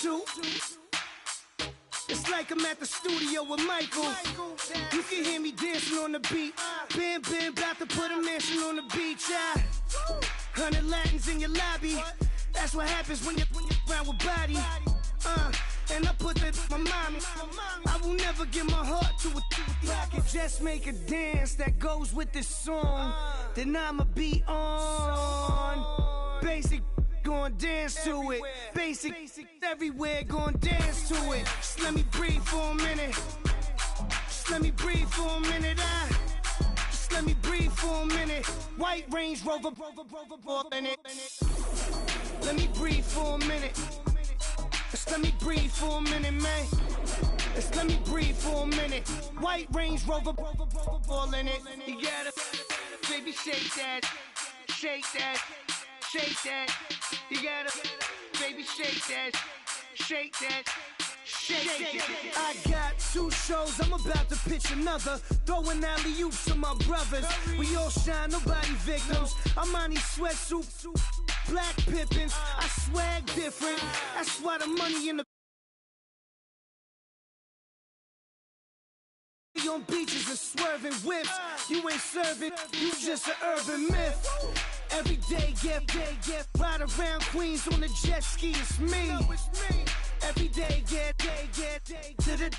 Two. It's like I'm at the studio with Michael. You can hear me dancing on the beat. Ben, about to put a mansion on the beach. 100 Latins in your lobby. That's what happens when you're around with body. And I put that in my mommy. I will never give my heart to a I can just make a dance that goes with this song. Then I'ma be on. Basic, gon' dance to it. Basic, everywhere, gon' dance to it. Just let me breathe for a minute. Just let me breathe for a minute. Just let me breathe for a minute. White Range Rover, in it. Let me breathe for a minute. Just let me breathe for a minute, man. Just let me breathe for a minute. White Range Rover, ball in it. You gotta, baby, shake that, shake that, shake that. You gotta, baby, shake that, shake that. Shake. I got 2 shows, I'm about to pitch another. Throwing alley-oops to my brothers. We all shine, nobody victims. I'm on these sweatsuits, black Pippins. I swag different. That's why the money in the on beaches and swerving whips. You ain't serving, you just an urban myth. Every day, get ride around Queens on the jet ski. It's me. Every day, get to the.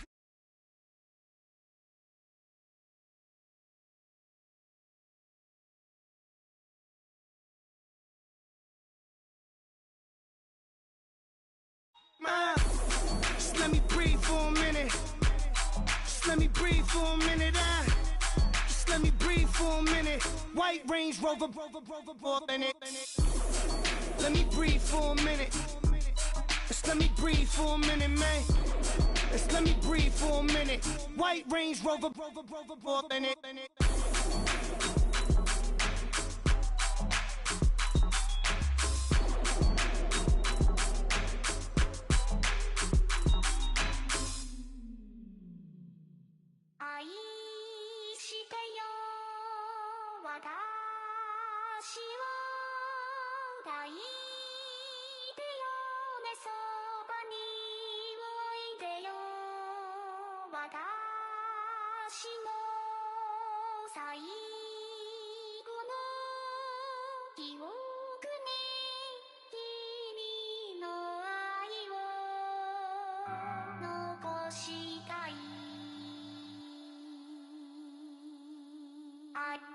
Just let me breathe for a minute. Just let me breathe for a minute. Just let me breathe for a minute. White Range Rover, in it. Let me breathe for a minute. Just let me breathe for a minute, man. Just let me breathe for a minute. White Range Rover, in it.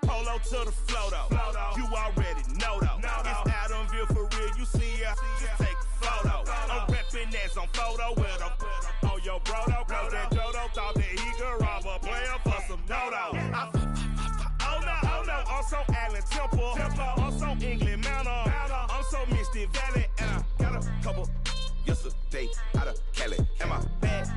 Polo to the flow though. You already know though. It's Adamville for real. You see ya, just take a photo. I'm reppin' as on photo with a on your brodo. Cause that Jodo thought that he could rob a player for some dodo. Oh no, I'm so Allen Temple. I'm so England Mountain. I'm so Mystic Valley. And I got a couple yesterday out of Cali. And my bag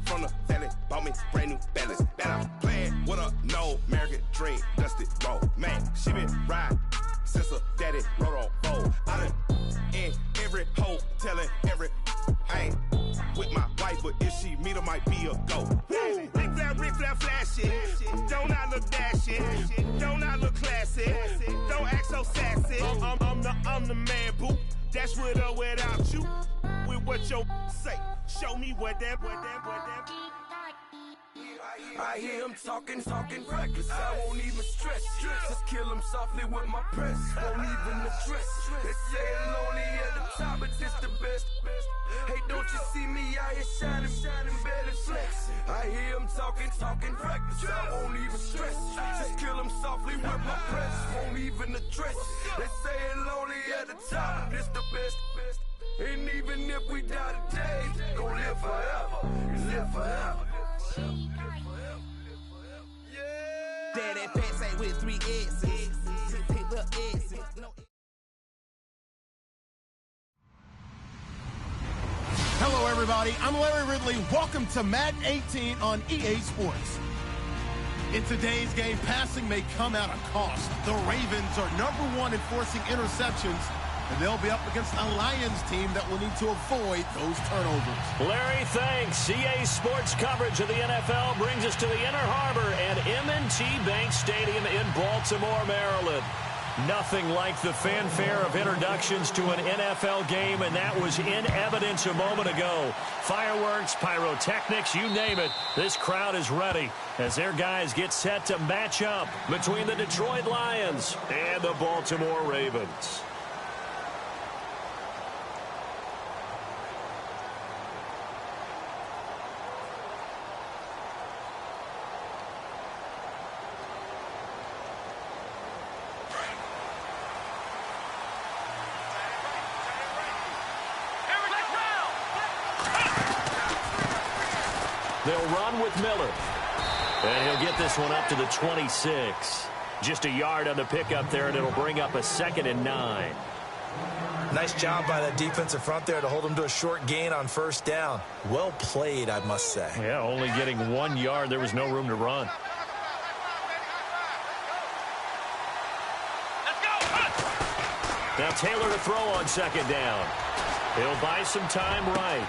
from the valley bought me brand new balance. And I'm playing with a no American dream. Dusty road, man. She been riding since her daddy rode on road. I done in every hole, telling every I ain't with my wife, but if she meet her, might be a go. Rick flat flashing. Don't I look dashing? Don't I look classy? Don't act so sassy. I'm the man, boo. That's with or without you. With what your say. Show me what that. I hear him talking reckless. I won't even stress. Just kill him softly with my press. Won't even address. They say it's lonely at the top, but this the best. Hey, don't you see me out here shining, better flex. I hear him talking reckless. I won't even stress. Just kill him softly with my press. Won't even address. They say it's lonely at the top, but this the best. And even if we die today, gon' live forever. Live forever. Dad, that fat say with 3 S's. Hit the S's. Hello, everybody. I'm Larry Ridley. Welcome to Madden 18 on EA Sports. In today's game, passing may come at a cost. The Ravens are #1 in forcing interceptions, and they'll be up against a Lions team that will need to avoid those turnovers. Larry, thanks. EA Sports coverage of the NFL brings us to the Inner Harbor and M&T Bank Stadium in Baltimore, Maryland. Nothing like the fanfare of introductions to an NFL game, and that was in evidence a moment ago. Fireworks, pyrotechnics, you name it. This crowd is ready as their guys get set to match up between the Detroit Lions and the Baltimore Ravens. They'll run with Miller. And he'll get this one up to the 26. Just a yard on the pickup there, and it'll bring up a 2nd and 9. Nice job by that defensive front there to hold him to a short gain on 1st down. Well played, I must say. Yeah, only getting 1 yard. There was no room to run. Now Taylor to throw on 2nd down. He'll buy some time right.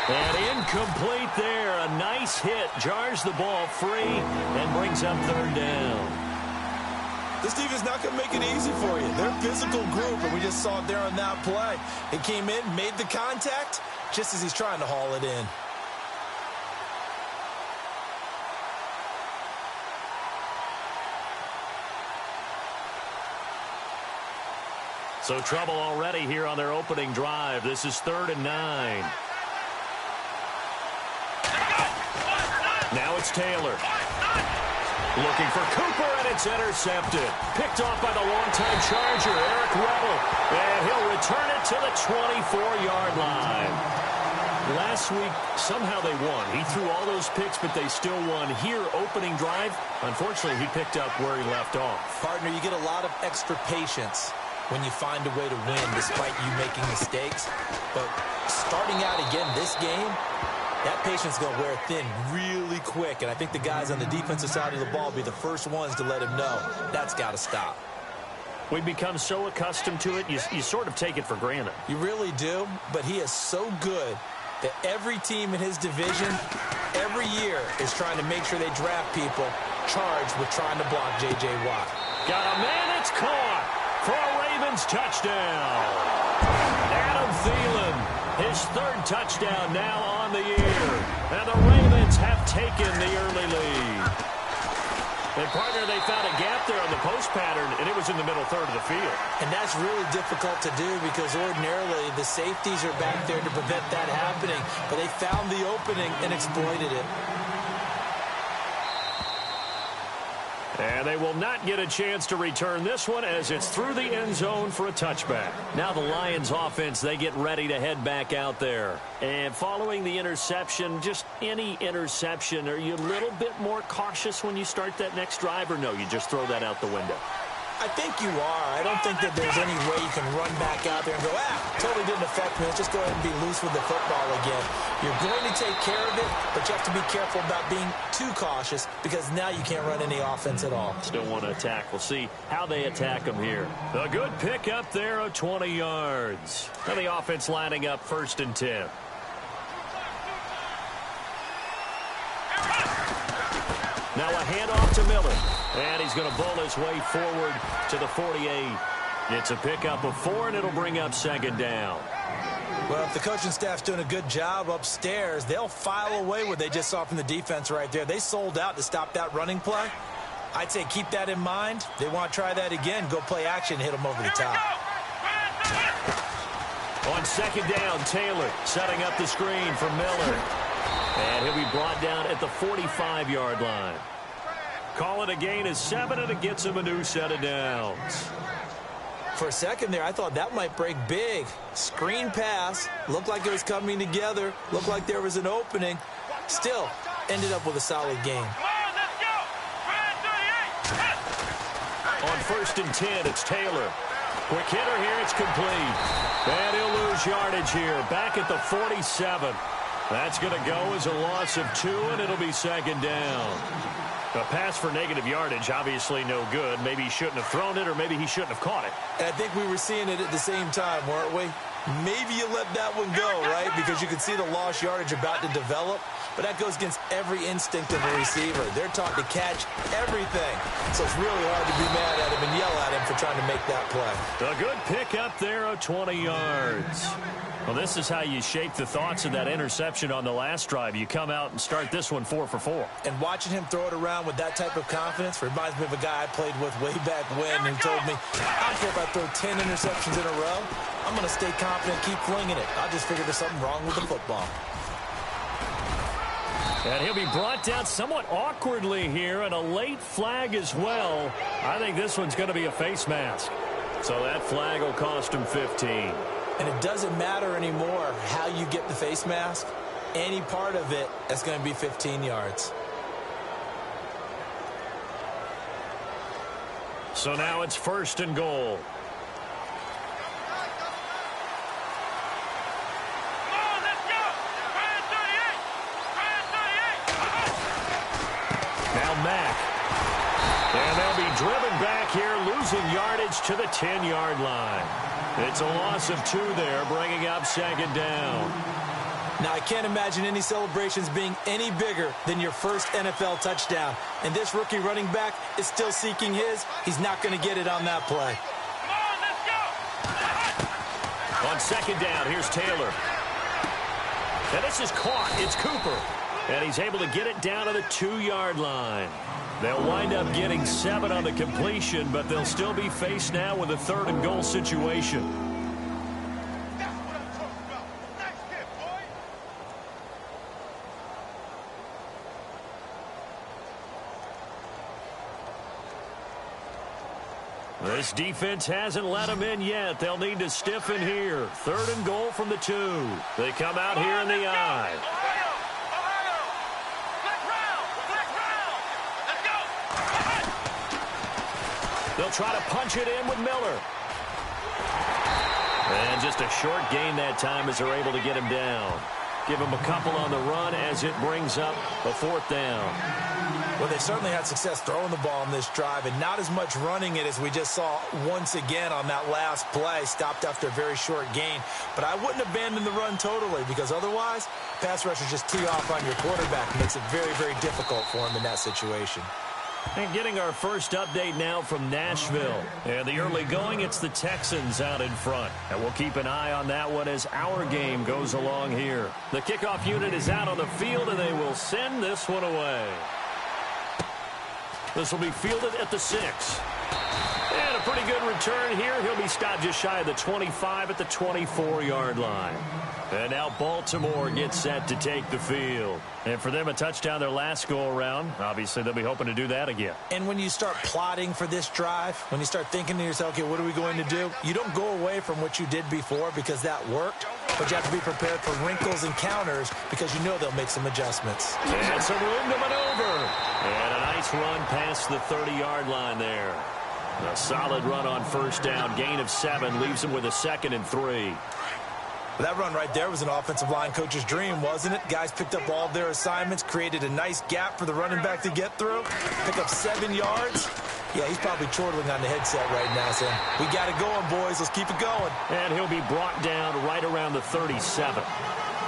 And incomplete there. A nice hit. Jars the ball free and brings up 3rd down. This defense not going to make it easy for you. They're a physical group, and we just saw it there on that play. It came in, made the contact, just as he's trying to haul it in. So trouble already here on their opening drive. This is 3rd and 9. Now it's Taylor. Looking for Cooper, and it's intercepted. Picked off by the longtime Charger, Eric Weddle. And he'll return it to the 24-yard line. Last week, somehow they won. He threw all those picks, but they still won. Here, opening drive, unfortunately, he picked up where he left off. Partner, you get a lot of extra patience when you find a way to win despite you making mistakes. But starting out again this game, that patience is going to wear thin really quick, and I think the guys on the defensive side of the ball will be the first ones to let him know that's got to stop. We've become so accustomed to it, you sort of take it for granted. You really do, but he is so good that every team in his division every year is trying to make sure they draft people charged with trying to block J.J. Watt. Got a man, it's caught for a Ravens touchdown. Adam Thielen, his 3rd touchdown now on the year. And the Ravens have taken the early lead. And, partner, they found a gap there on the post pattern, and it was in the middle 3rd of the field. And that's really difficult to do because ordinarily the safeties are back there to prevent that happening. But they found the opening and exploited it. And they will not get a chance to return this one as it's through the end zone for a touchback. Now the Lions offense, they get ready to head back out there. And following the interception, just any interception, are you a little bit more cautious when you start that next drive, or no, you just throw that out the window? I think you are. I don't think that there's any way you can run back out there and go, totally didn't affect me. Let's just go ahead and be loose with the football again. You're going to take care of it, but you have to be careful about being too cautious because now you can't run any offense at all. Still want to attack. We'll see how they attack them here. A good pick up there of 20 yards. Now the offense lining up 1st and 10. Now a handoff to Miller. And he's going to bowl his way forward to the 48. It's a pickup of 4, and it'll bring up 2nd down. Well, if the coaching staff's doing a good job upstairs, they'll file away what they just saw from the defense right there. They sold out to stop that running play. I'd say keep that in mind. They want to try that again. Go play action, hit them over the top. On 2nd down, Taylor setting up the screen for Miller. And he'll be brought down at the 45-yard line. Call it a gain of 7, and it gets him a new set of downs. For a second there, I thought that might break big. Screen pass. Looked like it was coming together. Looked like there was an opening. Still, ended up with a solid gain. On 1st and 10, it's Taylor. Quick hitter here, it's complete. And he'll lose yardage here. Back at the 47. That's going to go as a loss of 2, and it'll be 2nd down. A pass for negative yardage, obviously no good. Maybe he shouldn't have thrown it, or maybe he shouldn't have caught it. And I think we were seeing it at the same time, weren't we? Maybe you let that one go, right? Because you could see the lost yardage about to develop. but that goes against every instinct of a receiver. They're taught to catch everything. So it's really hard to be mad at him and yell at him for trying to make that play. A good pick up there of 20 yards. Well, this is how you shape the thoughts of that interception on the last drive. You come out and start this one 4 for 4. And watching him throw it around with that type of confidence reminds me of a guy I played with way back when who told me, I don't care if I throw 10 interceptions in a row. I'm going to stay confident, keep flinging it. I just figured there's something wrong with the football. And he'll be brought down somewhat awkwardly here, and a late flag as well. I think this one's going to be a face mask. So that flag will cost him 15. And it doesn't matter anymore how you get the face mask. Any part of it is going to be 15 yards. So now it's 1st and goal. Now Mack. And they'll be driven back here, losing yardage to the 10-yard line. It's a loss of 2 there, bringing up 2nd down. Now, I can't imagine any celebrations being any bigger than your first NFL touchdown. And this rookie running back is still seeking his. He's not going to get it on that play. On 2nd down, here's Taylor. And this is caught. It's Cooper. And he's able to get it down to the 2-yard line. They'll wind up getting 7 on the completion, but they'll still be faced now with a 3rd and goal situation. That's what I'm talking about. Nice hit, boy. This defense hasn't let them in yet. They'll need to stiffen here. 3rd and goal from the 2. They come out here in the I. They'll try to punch it in with Miller. And just a short gain that time as they're able to get him down. Give him a couple on the run as it brings up a 4th down. Well, they certainly had success throwing the ball on this drive and not as much running it as we just saw once again on that last play. Stopped after a very short gain. But I wouldn't abandon the run totally because otherwise, pass rushers just tee off on your quarterback. Makes it very, very difficult for him in that situation. And getting our first update now from Nashville. And the early going, it's the Texans out in front. And we'll keep an eye on that one as our game goes along here. The kickoff unit is out on the field, and they will send this one away. This will be fielded at the 6. And a pretty good return here. He'll be stopped just shy of the 25 at the 24-yard line. And now Baltimore gets set to take the field. And for them, a touchdown their last go-around. Obviously, they'll be hoping to do that again. And when you start plotting for this drive, when you start thinking to yourself, okay, what are we going to do? You don't go away from what you did before because that worked. But you have to be prepared for wrinkles and counters because you know they'll make some adjustments. And some room to maneuver. And a nice run past the 30-yard line there. A solid run on 1st down. Gain of 7 leaves him with a 2nd and 3. Well, that run right there was an offensive line coach's dream, wasn't it? Guys picked up all of their assignments, created a nice gap for the running back to get through, pick up 7 yards. Yeah, he's probably chortling on the headset right now saying, we got it going, boys. Let's keep it going. And he'll be brought down right around the 37.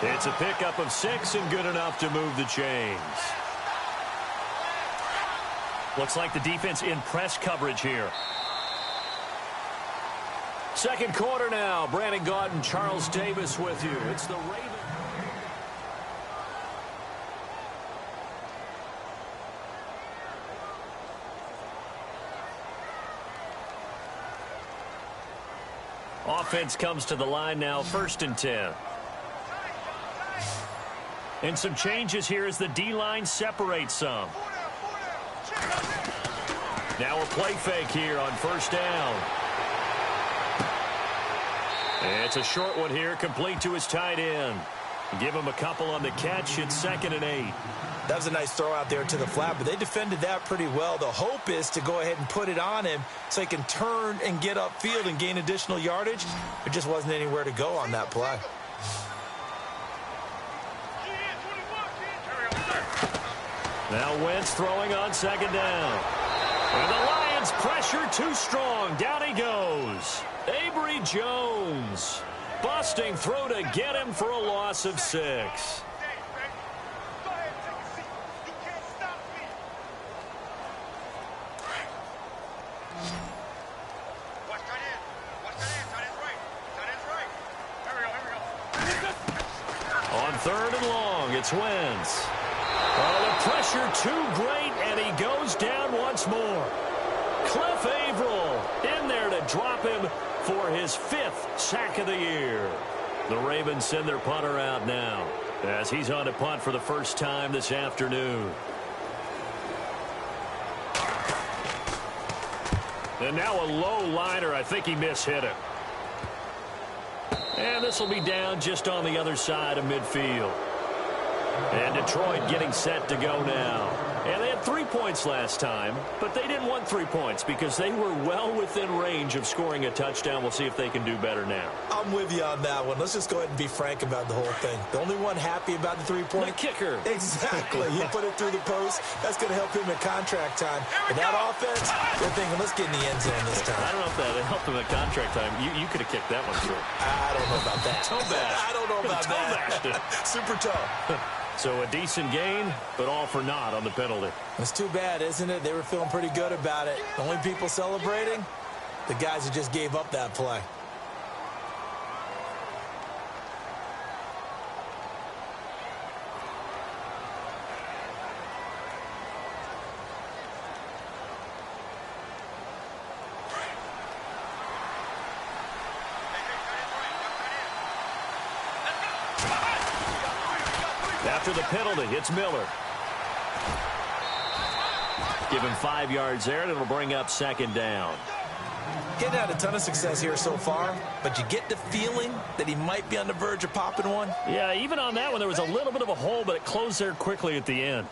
It's a pickup of 6 and good enough to move the chains. Looks like the defense in press coverage here. 2nd quarter now. Brandon Gaudin and Charles Davis with you. It's the Ravens. Offense comes to the line now, 1st and 10. And some changes here as the D-line separates some. Now a play fake here on 1st down. It's a short one here, complete to his tight end. Give him a couple on the catch. It's 2nd and 8. That was a nice throw out there to the flat, but they defended that pretty well. The hope is to go ahead and put it on him so he can turn and get upfield and gain additional yardage. There just wasn't anywhere to go on that play. Now Wentz throwing on 2nd down. And the Lions pressure too strong. Down he goes. Avery Jones busting through to get him for a loss of 6. third and long, it's Wentz. Oh, the pressure too great, and he goes down once more. Cliff Averill in there to drop him for his 5th sack of the year. The Ravens send their punter out now as he's on to punt for the first time this afternoon. And now a low liner. I think he mishit it. And this will be down just on the other side of midfield. And Detroit getting set to go now. And they had 3 points last time, but they didn't want 3 points because they were well within range of scoring a touchdown. We'll see if they can do better now. I'm with you on that one. Let's just go ahead and be frank about the whole thing. The only one happy about the 3-point. The kicker. Exactly. He put it through the post. That's going to help him in contract time. But that offense, they're thinking, let's get in the end zone this time. I don't know if that helped him at contract time. You could have kicked that one through. I don't know about that. Toe bash. I don't know about that. Super toe. So a decent gain, but all for naught on the penalty. It's too bad, isn't it? They were feeling pretty good about it. The only people celebrating, the guys who just gave up that play. After the penalty, it's Miller. Give him 5 yards there, and it'll bring up second down. Getting had a ton of success here so far, but you get the feeling that he might be on the verge of popping one. Yeah, even on that one, there was a little bit of a hole, but it closed there quickly at the end.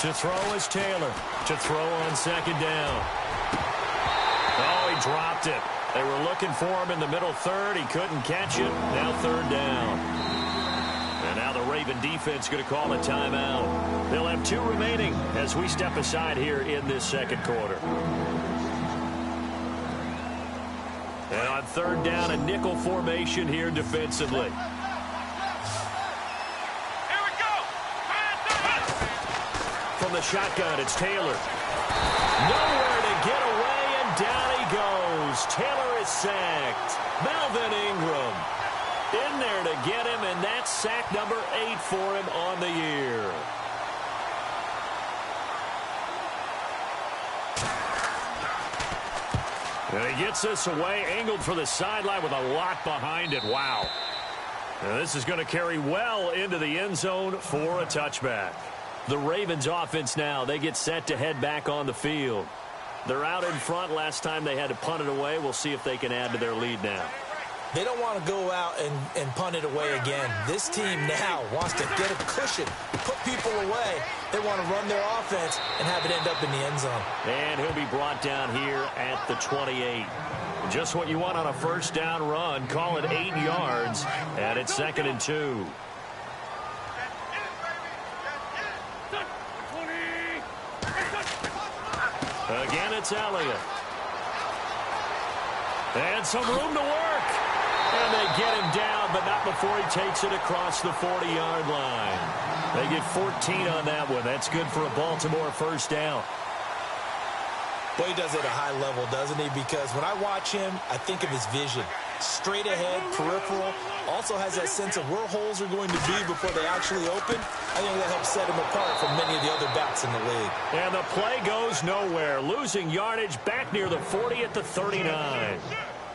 To throw is Taylor. To throw on second down. Oh, he dropped it. They were looking for him in the middle third. He couldn't catch it. Now third down. And now the Raven defense going to call a timeout. They'll have 2 remaining as we step aside here in this second quarter. And on third down, a nickel formation here defensively. From the shotgun, it's Taylor. Nowhere to get away, and down he goes. Taylor is sacked. Melvin Ingram in there to get him, and that's sack number 8 for him on the year. And he gets this away, angled for the sideline with a lot behind it. Wow. And this is going to carry well into the end zone for a touchback. The Ravens offense now, they get set to head back on the field. They're out in front. Last time they had to punt it away. We'll see if they can add to their lead now. They don't want to go out and punt it away again. This team now wants to get a cushion, put people away. They want to run their offense and have it end up in the end zone. And he'll be brought down here at the 28. Just what you want on a first down run. Call it 8 yards, and it's 2nd and 2. Again, it's Elliott. And some room to work. And they get him down, but not before he takes it across the 40-yard line. They get 14 on that one. That's good for a Baltimore first down. Well, he does it at a high level, doesn't he? Because when I watch him, I think of his vision. Straight ahead, peripheral. Also has that sense of where holes are going to be before they actually open. I think that helps set him apart from many of the other backs in the league. And the play goes nowhere. Losing yardage back near the 40 at the 39.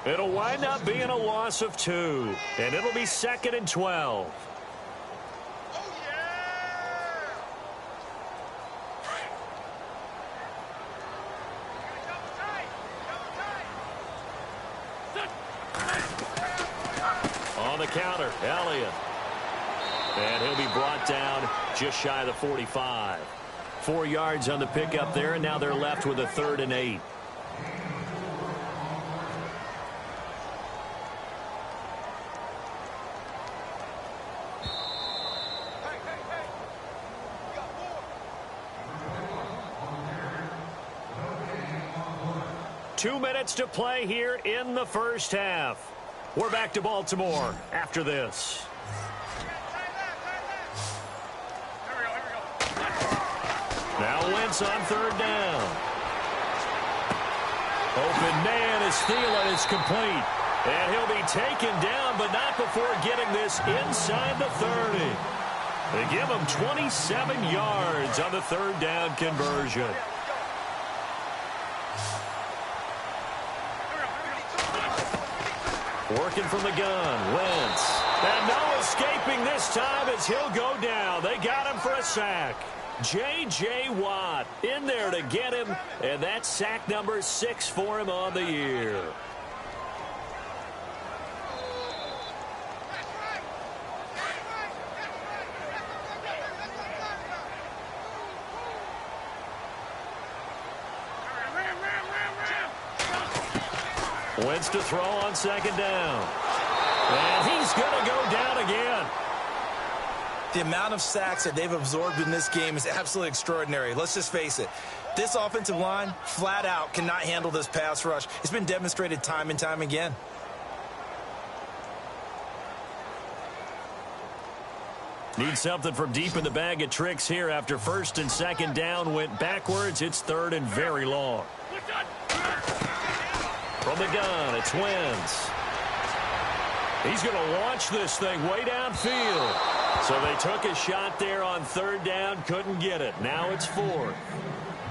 It'll wind up being a loss of 2. And it'll be 2nd and 12. On the counter, Elliott. And he'll be brought down just shy of the 45. 4 yards on the pickup there, and now they're left with a 3rd and 8. Two minutes to play here in the first half. We're back to Baltimore after this. Now Wentz on 3rd down. Open man is Thielen. It's complete. And he'll be taken down, but not before getting this inside the 30. They give him 27 yards on the third down conversion. Working from the gun, Wentz. And no escaping this time as he'll go down. They got him for a sack. J.J. Watt in there to get him, and that's sack number 6 for him on the year. Wentz to throw on second down. And he's going to go down again. The amount of sacks that they've absorbed in this game is absolutely extraordinary. Let's just face it. This offensive line, flat out, cannot handle this pass rush. It's been demonstrated time and time again. Need something from deep in the bag of tricks here after first and second down went backwards. It's third and very long. From the gun, it's Wentz. He's going to launch this thing way downfield. So they took a shot there on third down, couldn't get it. Now it's fourth.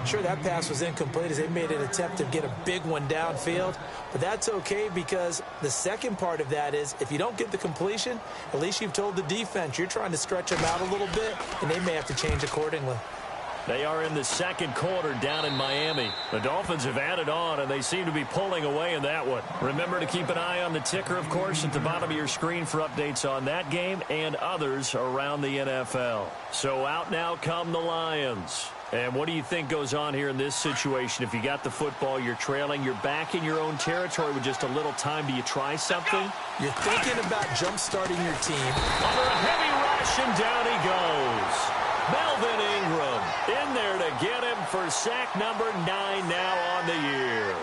Sure, that pass was incomplete as they made an attempt to get a big one downfield. But that's okay because the second part of that is if you don't get the completion, at least you've told the defense you're trying to stretch them out a little bit, and they may have to change accordingly. They are in the second quarter down in Miami. The Dolphins have added on, and they seem to be pulling away in that one. Remember to keep an eye on the ticker, of course, at the bottom of your screen for updates on that game and others around the NFL. So out now come the Lions. And what do you think goes on here in this situation? If you got the football, you're trailing, you're back in your own territory with just a little time. Do you try something? You're thinking about jump-starting your team. Under a heavy rush, and down he goes. Melvin Ingram in there to get him for sack number 9 now on the year.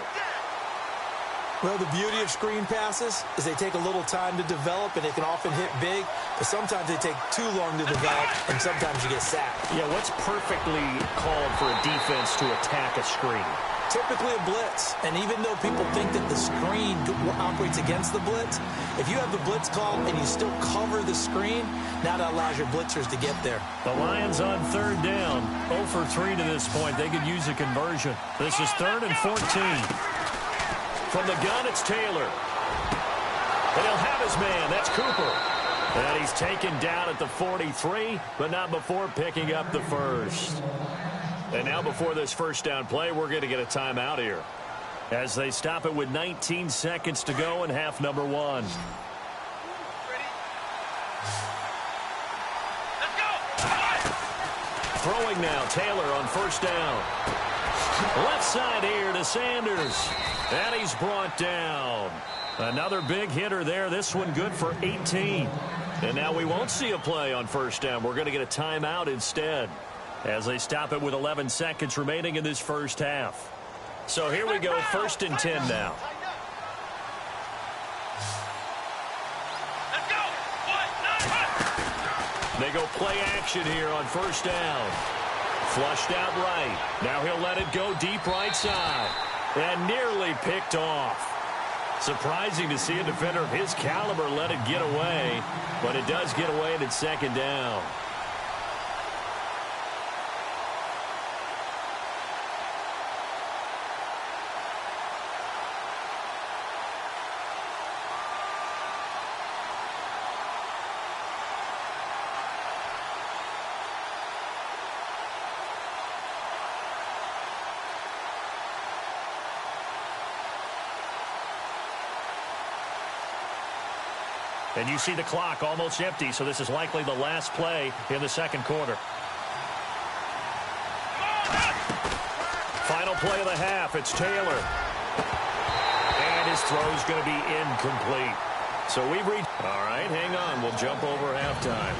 Well, the beauty of screen passes is they take a little time to develop, and they can often hit big, but sometimes they take too long to develop, and sometimes you get sacked. Yeah, what's perfectly called for a defense to attack a screen? Typically a blitz, and even though people think that the screen operates against the blitz, if you have the blitz called and you still cover the screen, now that allows your blitzers to get there. The Lions on third down, 0 for 3 to this point. They could use a conversion. This is 3rd and 14. From the gun, it's Taylor. And he'll have his man. That's Cooper. And he's taken down at the 43, but not before picking up the first. And now before this first down play, we're going to get a timeout here as they stop it with 19 seconds to go in half number 1. Throwing now, Taylor on first down. Left side here to Sanders. And he's brought down. Another big hitter there. This one good for 18. And now we won't see a play on first down. We're going to get a timeout instead as they stop it with 11 seconds remaining in this first half. So here we go, 1st and 10 now. They go play action here on first down. Flushed out right. Now he'll let it go deep right side. And nearly picked off. Surprising to see a defender of his caliber let it get away. But it does get away and it's second down. And you see the clock almost empty, so this is likely the last play in the second quarter. Final play of the half, it's Taylor. And his throw's going to be incomplete. So we've reached... All right, hang on. We'll jump over halftime.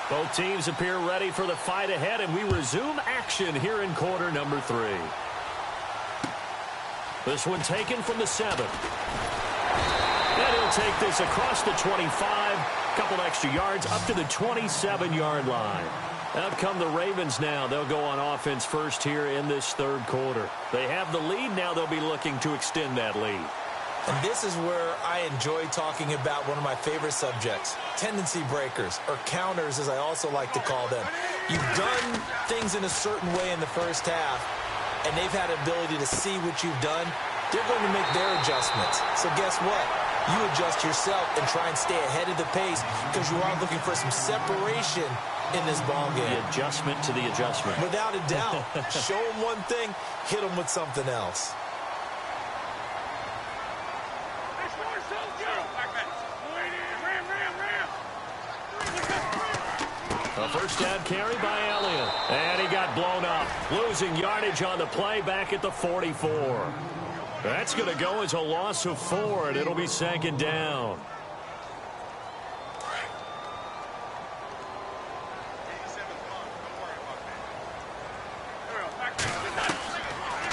The Both teams appear ready for the fight ahead, and we resume action here in quarter number 3. This one taken from the 7. And he'll take this across the 25, couple extra yards up to the 27-yard line. Out come the Ravens now. They'll go on offense first here in this third quarter. They have the lead. Now they'll be looking to extend that lead. And this is where I enjoy talking about one of my favorite subjects, tendency breakers, or counters as I also like to call them. You've done things in a certain way in the first half, and they've had the ability to see what you've done. They're going to make their adjustments. So guess what? You adjust yourself and try and stay ahead of the pace because you are looking for some separation in this ball game. The adjustment to the adjustment. Without a doubt. Show them one thing, hit them with something else. A first down carry by Elliott. And he got blown up. Losing yardage on the play back at the 44. That's going to go as a loss of 4, and it'll be second down.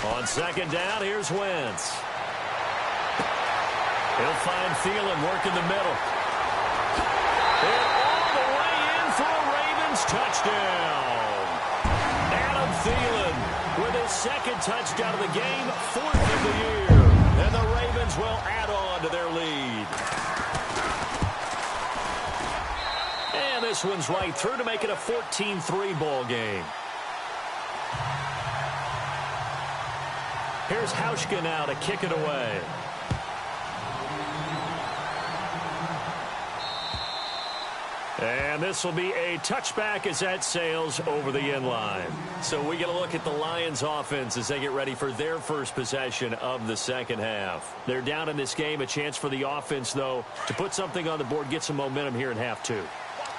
On second down, here's Wentz. He'll find Thielen working the middle. And all the way in for a Ravens touchdown. Adam Thielen with his second touchdown of the game, 4th of the year. And the Ravens will add on to their lead. And this one's right through to make it a 14-3 ball game. Here's Hauschka now to kick it away. And this will be a touchback as that sails over the end line. So we get a look at the Lions offense as they get ready for their first possession of the second half. They're down in this game. A chance for the offense, though, to put something on the board, get some momentum here in half 2.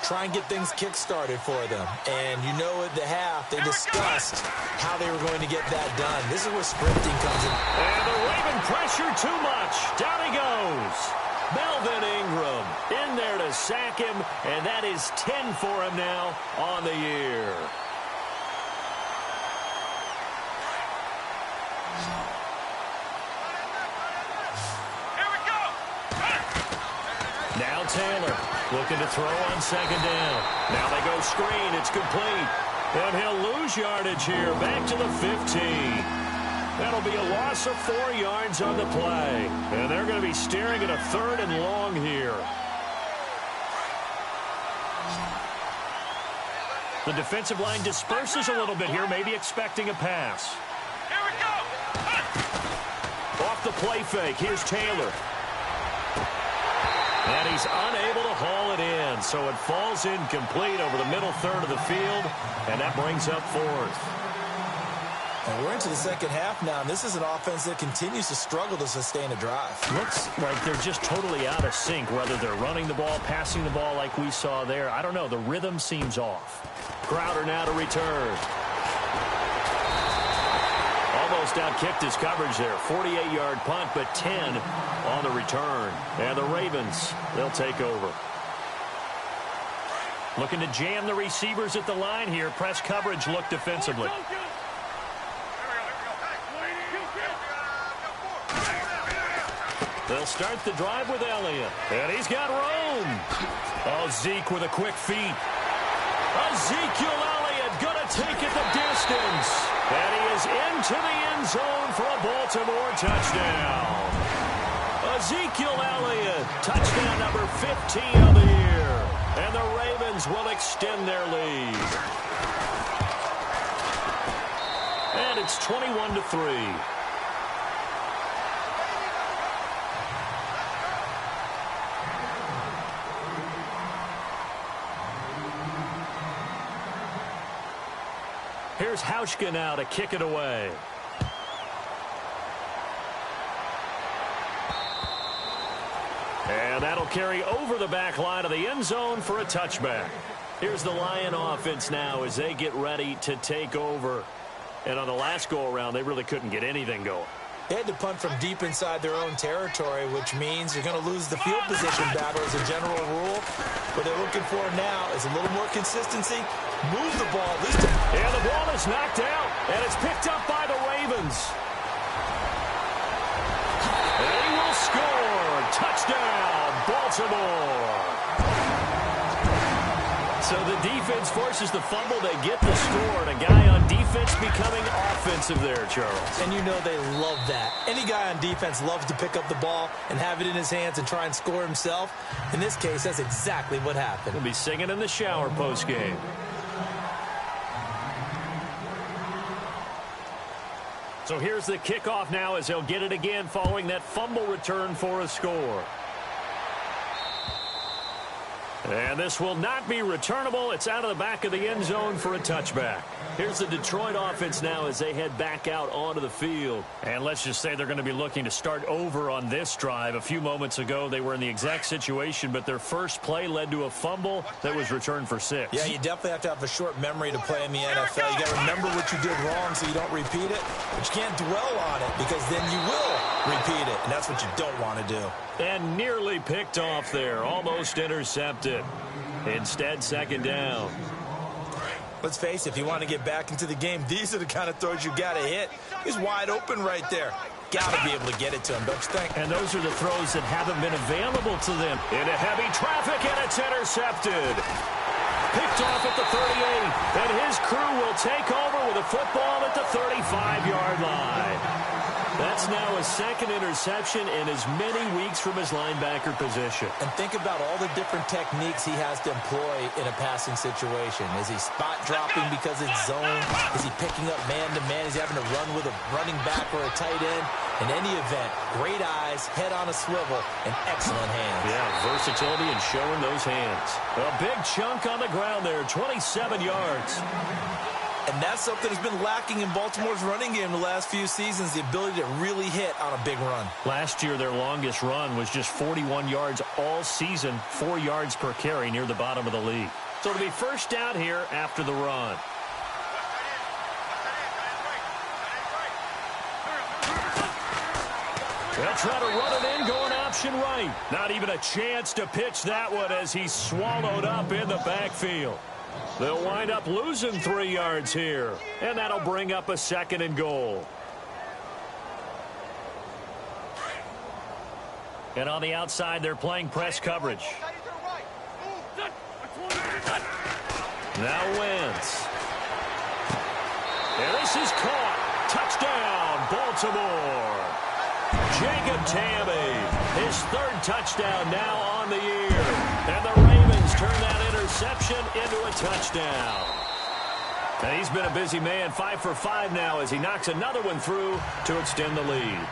Try and get things kick-started for them. And you know at the half, they discussed how they were going to get that done. This is where sprinting comes in. And the Raven pressure too much. Down he goes. Melvin Ingram in there to sack him, and that is 10 for him now on the year. Here we go. Now Taylor looking to throw on second down. Now they go screen. It's complete. And he'll lose yardage here. Back to the 15. That'll be a loss of 4 yards on the play. And they're going to be staring at a 3rd and long here. The defensive line disperses a little bit here, maybe expecting a pass. Here we go. Off the play fake, here's Taylor. And he's unable to haul it in, so it falls incomplete over the middle 3rd of the field, and that brings up 4th. And we're into the second half now, and this is an offense that continues to struggle to sustain a drive. Looks like they're just totally out of sync, whether they're running the ball, passing the ball like we saw there. I don't know. The rhythm seems off. Crowder now to return. Almost outkicked his coverage there. 48-yard punt, but 10 on the return. And the Ravens, they'll take over. Looking to jam the receivers at the line here. Press coverage look defensively. They'll start the drive with Elliott. And he's got room. Oh, Zeke with a quick feet. Ezekiel Elliott going to take it the distance. And he is into the end zone for a Baltimore touchdown. Ezekiel Elliott, touchdown number 15 of the year. And the Ravens will extend their lead. And it's 21-3. Here's Hauschka now to kick it away. And that'll carry over the back line of the end zone for a touchback. Here's the Lion offense now as they get ready to take over. And on the last go-around, they really couldn't get anything going. They had to punt from deep inside their own territory, which means you're going to lose the field position battle as a general rule. What they're looking for now is a little more consistency. Move the ball at least. And the ball is knocked out, and it's picked up by the Ravens. And he will score. Touchdown, Baltimore. So the defense forces the fumble. They get the score, and a guy on defense becoming offensive there, Charles. And you know they love that. Any guy on defense loves to pick up the ball and have it in his hands and try and score himself. In this case, that's exactly what happened. He'll be singing in the shower post-game. So here's the kickoff now as they'll get it again following that fumble return for a score. And this will not be returnable. It's out of the back of the end zone for a touchback. Here's the Detroit offense now as they head back out onto the field. And let's just say they're going to be looking to start over on this drive. A few moments ago, they were in the exact situation, but their first play led to a fumble that was returned for 6. Yeah, you definitely have to have a short memory to play in the NFL. You got to remember what you did wrong so you don't repeat it. But you can't dwell on it because then you will repeat it, and that's what you don't want to do. And nearly picked off there. Almost intercepted. Instead, second down. Let's face it, if you want to get back into the game, these are the kind of throws you got to hit. He's wide open right there. Got to be able to get it to him, don't you think? And those are the throws that haven't been available to them. Into heavy traffic, and it's intercepted. Picked off at the 38, and his crew will take over with a football at the 35-yard line. That's now a second interception in as many weeks from his linebacker position. And think about all the different techniques he has to employ in a passing situation. Is he spot dropping because it's zone? Is he picking up man-to-man? Is he having to run with a running back or a tight end? In any event, great eyes, head on a swivel, and excellent hands. Yeah, versatility and showing those hands. A big chunk on the ground there, 27 yards. And that's something that's been lacking in Baltimore's running game the last few seasons, the ability to really hit on a big run. Last year, their longest run was just 41 yards all season, 4 yards per carry near the bottom of the league. So it'll be first down here after the run. They'll try to run it in, going option right. Not even a chance to pitch that one as he's swallowed up in the backfield. They'll wind up losing 3 yards here, and that'll bring up a second and goal. And on the outside, they're playing press coverage. Now Wentz. And this is caught. Touchdown, Baltimore. Jacob Tamme, his third touchdown now on the year. And the Ravens turn that interception into a touchdown. And he's been a busy man, 5 for 5 now as he knocks another one through to extend the lead.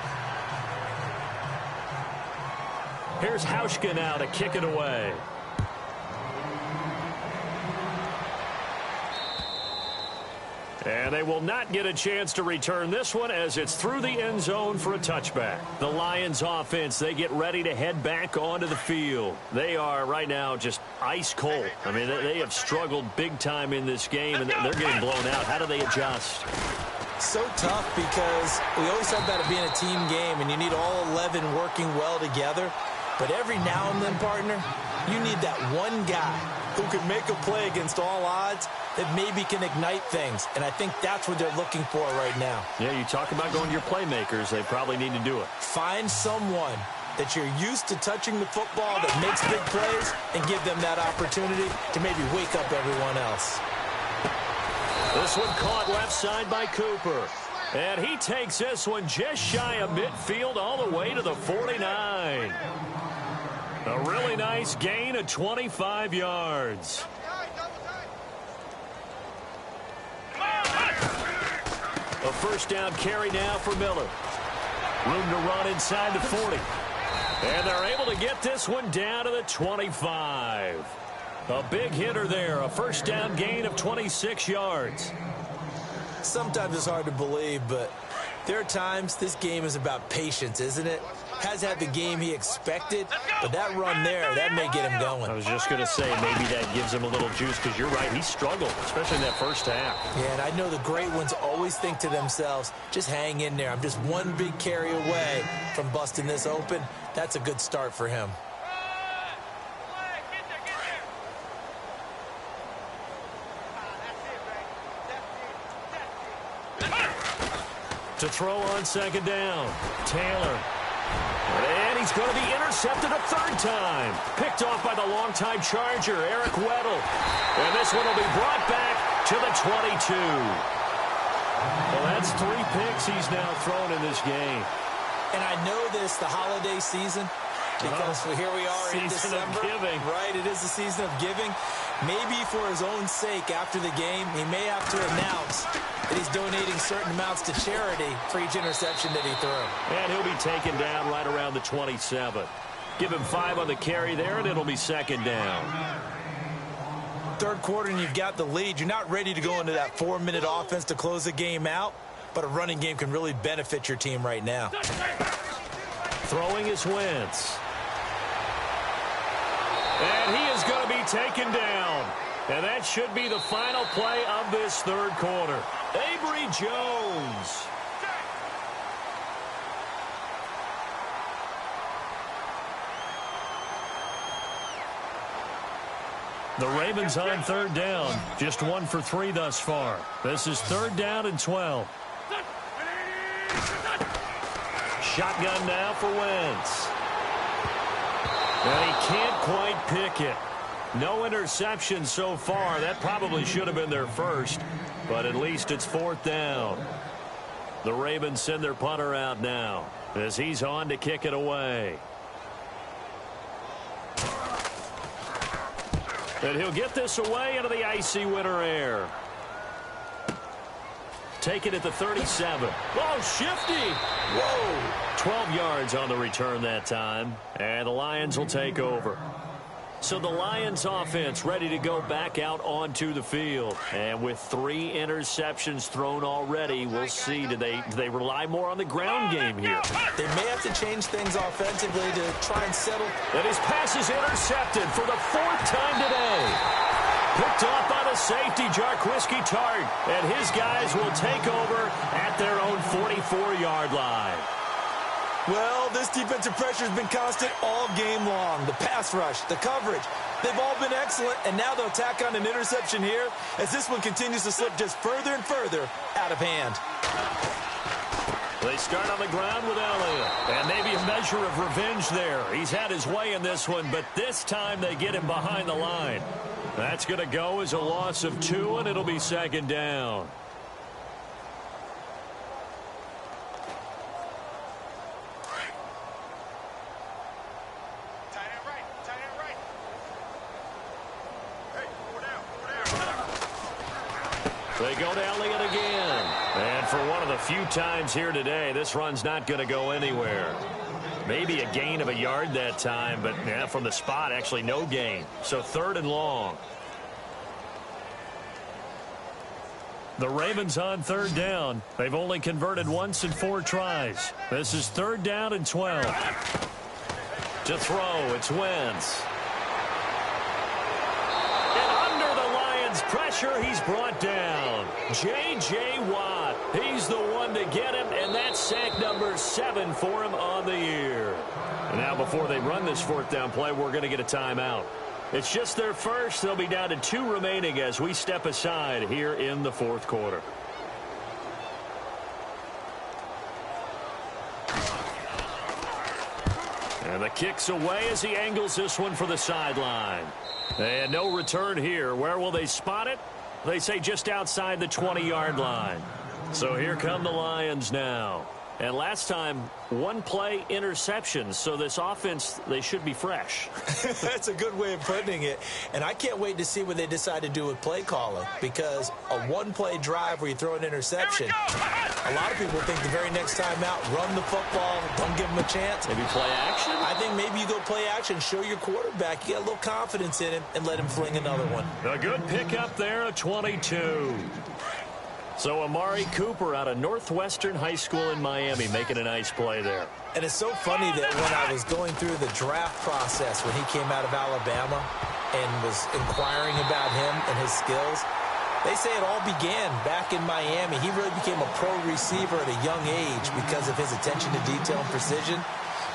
Here's Hauschka now to kick it away. And they will not get a chance to return this one as it's through the end zone for a touchback. The Lions offense, they get ready to head back onto the field. They are right now just ice cold. I mean, they have struggled big time in this game, and they're getting blown out. How do they adjust? So tough because we always talk about it being a team game, and you need all 11 working well together. But every now and then, partner, you need that one guy who can make a play against all odds that maybe can ignite things. And I think that's what they're looking for right now. Yeah, you talk about going to your playmakers. They probably need to do it. Find someone that you're used to touching the football that makes big plays and give them that opportunity to maybe wake up everyone else. This one caught left side by Cooper. And he takes this one just shy of midfield all the way to the 49. A really nice gain of 25 yards. A first down carry now for Miller. Room to run inside the 40. And they're able to get this one down to the 25. A big hitter there. A first down gain of 26 yards. Sometimes it's hard to believe, but there are times this game is about patience, isn't it? has had the game he expected, but that run there, that may get him going. I was just going to say, maybe that gives him a little juice, because you're right, he struggled, especially in that first half. Yeah, and I know the great ones always think to themselves, just hang in there. I'm just one big carry away from busting this open. That's a good start for him. To throw on second down, Taylor. And he's going to be intercepted a third time. Picked off by the longtime Charger, Eric Weddle. And this one will be brought back to the 22. Well, that's 3 picks he's now thrown in this game. And I know this, the holiday season, because here we are in December. Season of giving. Right, it is the season of giving. Maybe for his own sake after the game, he may have to announce that he's donating certain amounts to charity for each interception that he threw. And he'll be taken down right around the 27. Give him 5 on the carry there, and it'll be second down. Third quarter, and you've got the lead. You're not ready to go into that 4-minute offense to close the game out, but a running game can really benefit your team right now. Throwing is Wentz. And he is going to be taken down. And that should be the final play of this third quarter. Avery Jones. The Ravens on third down. Just 1 for 3 thus far. This is third down and 12. Shotgun now for Wentz. And he can't quite pick it. No interception so far. That probably should have been their first, but at least it's fourth down. The Ravens send their punter out now as he's on to kick it away. And he'll get this away into the icy winter air. Take it at the 37. Oh, shifty. Whoa. 12 yards on the return that time. And the Lions will take over. So the Lions offense ready to go back out onto the field. And with 3 interceptions thrown already, we'll see. Do they rely more on the ground game here? They may have to change things offensively to try and settle. And his pass is intercepted for the 4th time today. Picked off by the safety, Jarquiski Tart. And his guys will take over at their own 44-yard line. Well, this defensive pressure has been constant all game long. The pass rush, the coverage, they've all been excellent, and now they'll tack on an interception here as this one continues to slip just further and further out of hand. They start on the ground with Elliott, and maybe a measure of revenge there. He's had his way in this one, but this time they get him behind the line. That's going to go as a loss of 2, and it'll be second down. They go to Elliott again. And for one of the few times here today, this run's not going to go anywhere. Maybe a gain of a yard that time, but yeah, from the spot, actually no gain. So 3rd and long. The Ravens on third down. They've only converted once in 4 tries. This is 3rd down and 12. To throw, it's Wentz. Pressure, he's brought down. J.J. Watt, he's the one to get him, and that's sack number 7 for him on the year. And now before they run this 4th down play, we're going to get a timeout. It's just their first. They'll be down to 2 remaining as we step aside here in the 4th quarter. And the kick's away as he angles this one for the sideline. And no return here. Where will they spot it? They say just outside the 20-yard line. So here come the Lions now. And last time, 1 play interceptions. So this offense, they should be fresh. That's a good way of putting it. And I can't wait to see what they decide to do with play calling. Because a 1-play drive where you throw an interception, a lot of people think the very next time out, run the football, don't give them a chance. Maybe play action? I think maybe you go play action, show your quarterback, you get a little confidence in him, and let him fling another one. A good pickup there at 22. So Amari Cooper out of Northwestern High School in Miami making a nice play there. And it's so funny that when I was going through the draft process when he came out of Alabama and was inquiring about him and his skills, they say it all began back in Miami. He really became a pro receiver at a young age because of his attention to detail and precision.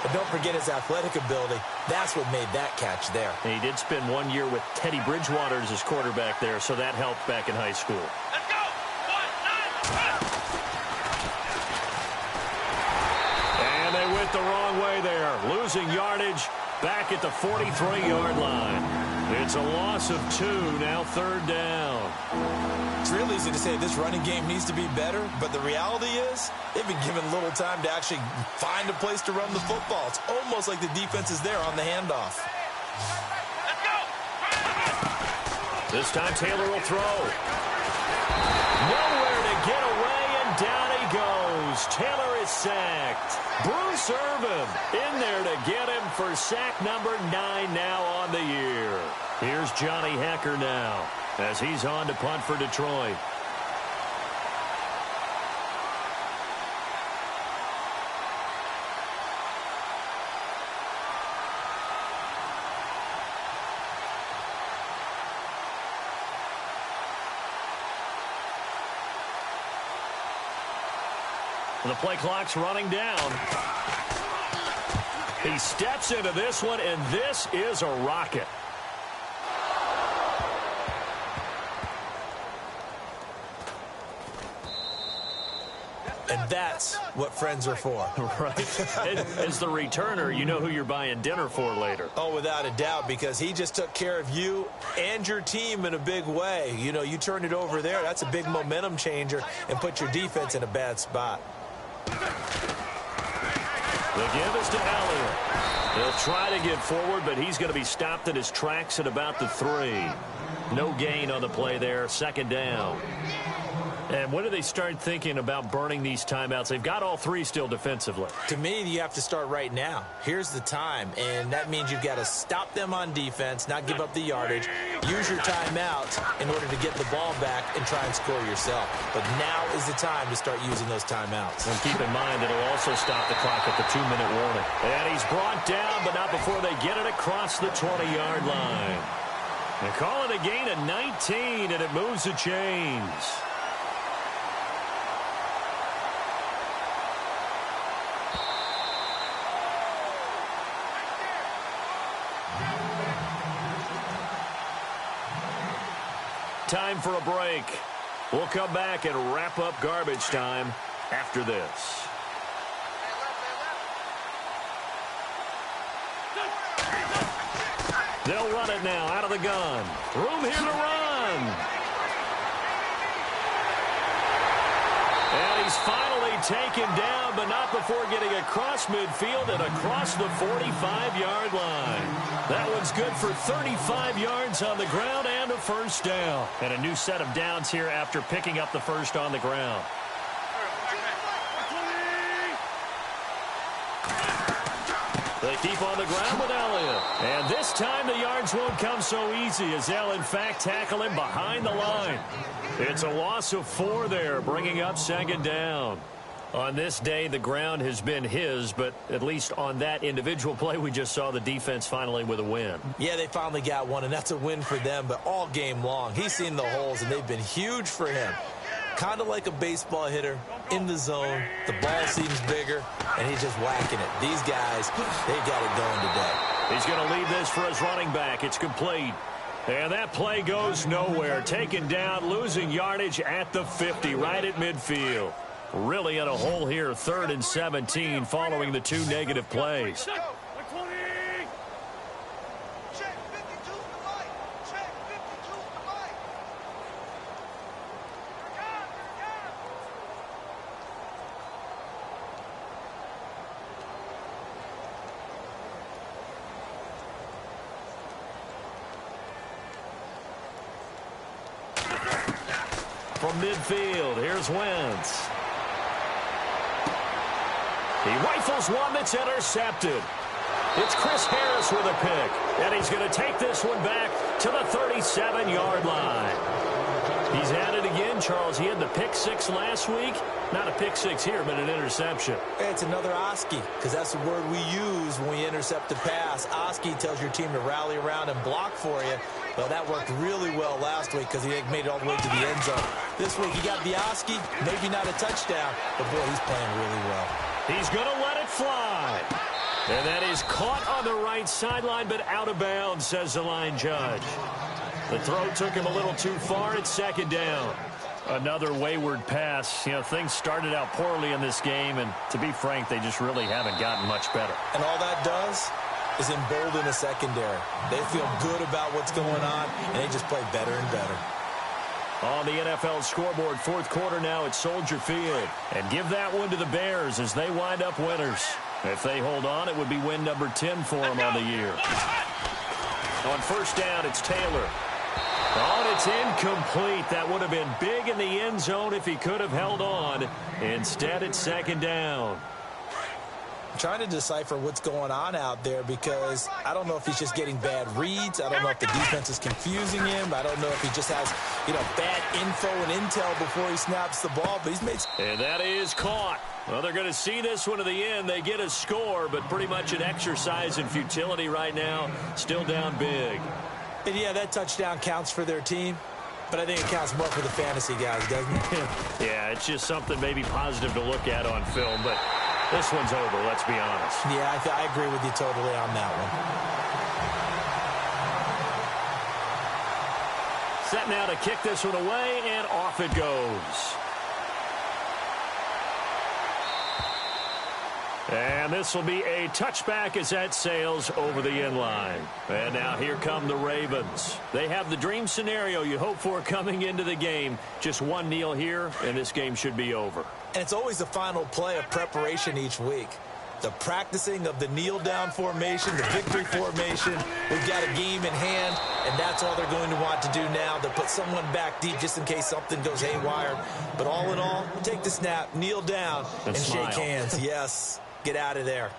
But don't forget his athletic ability. That's what made that catch there. And he did spend 1 year with Teddy Bridgewater as his quarterback there, so that helped back in high school. Let's go! 1, 9, And they went the wrong way there, losing yardage back at the 43-yard line. It's a loss of 2, now 3rd down. It's real easy to say this running game needs to be better, but the reality is they've been given little time to actually find a place to run the football. It's almost like the defense is there on the handoff. let's go! This time Taylor will throw. Nowhere to get away, and down he goes. Taylor is sacked. Bruce Irvin in there to get him for sack number 9 now on the year. Here's Johnny Hecker now as he's on to punt for Detroit. The play clock's running down. He steps into this one, and this is a rocket. And that's what friends are for. Right? As the returner, you know who you're buying dinner for later. Oh, without a doubt, because he just took care of you and your team in a big way. You know, you turned it over there. That's a big momentum changer and put your defense in a bad spot. The give is to Elliott. He'll try to get forward, but he's going to be stopped in his tracks at about the 3. No gain on the play there, 2nd down. And when do they start thinking about burning these timeouts? They've got all 3 still defensively. To me, you have to start right now. Here's the time, and that means you've got to stop them on defense, not give up the yardage, use your timeout in order to get the ball back and try and score yourself. But now is the time to start using those timeouts. And keep in mind, it'll also stop the clock at the 2-minute warning. And he's brought down, but not before they get it across the 20-yard line. They call it a gain of 19, and it moves the chains. Time for a break. We'll come back and wrap up garbage time after this. They'll run it now out of the gun. Room here to run. And he's finally taken down, but not before getting across midfield and across the 45-yard line. That one's good for 35 yards on the ground and a 1st down. And a new set of downs here after picking up the 1st on the ground. They keep on the ground with Elliott. And this time the yards won't come so easy as they'll, in fact, tackle him behind the line. It's a loss of 4 there, bringing up 2nd down. On this day, the ground has been his, but at least on that individual play, we just saw the defense finally with a win. Yeah, they finally got one, and that's a win for them, but all game long, he's seen the holes, and they've been huge for him. Kind of like a baseball hitter in the zone. The ball seems bigger, and he's just whacking it. These guys, they've got it going today. He's going to leave this for his running back. It's complete. And that play goes nowhere. Taken down, losing yardage at the 50, right at midfield. Really in a hole here, 3rd and 17, following the 2 negative plays. From midfield, here's Wentz. He rifles one that's intercepted. It's Chris Harris with a pick, and he's going to take this one back to the 37-yard line. He's at it again, Charles. He had the pick six last week. Not a pick six here, but an interception. It's another Oski, because that's the word we use when we intercept a pass. Oski tells your team to rally around and block for you. Well, that worked really well last week because he made it all the way to the end zone. This week, he got the Oski, maybe not a touchdown, but boy, he's playing really well. He's going to let it fly. And that is caught on the right sideline, but out of bounds, says the line judge. The throw took him a little too far. It's second down. Another wayward pass. You know, things started out poorly in this game, and to be frank, they just really haven't gotten much better. And all that does is embolden the secondary. They feel good about what's going on, and they just play better and better. On the NFL scoreboard, fourth quarter now at Soldier Field. And give that one to the Bears as they wind up winners. If they hold on, it would be win number 10 for them on the year. On first down, it's Taylor. Oh, and it's incomplete. That would have been big in the end zone if he could have held on. Instead, it's second down. I'm trying to decipher what's going on out there because I don't know if he's just getting bad reads. I don't know if the defense is confusing him. I don't know if he just has, bad info and intel before he snaps the ball. But he's made... And that is caught. Well, they're going to see this one to the end. They get a score, but pretty much an exercise in futility right now. Still down big. And yeah, that touchdown counts for their team, but I think it counts more for the fantasy guys, doesn't it? Yeah, it's just something maybe positive to look at on film, but this one's over, let's be honest. Yeah, I agree with you totally on that one. Set now to kick this one away, and off it goes. And this will be a touchback as that sails over the end line. And now here come the Ravens. They have the dream scenario you hope for coming into the game. Just one kneel here, and this game should be over. And it's always the final play of preparation each week. The practicing of the kneel-down formation, the victory formation. We've got a game in hand, and that's all they're going to want to do now. They'll put someone back deep just in case something goes haywire. But all in all, take the snap, kneel down, and smile. shake hands. Yes. Get out of there.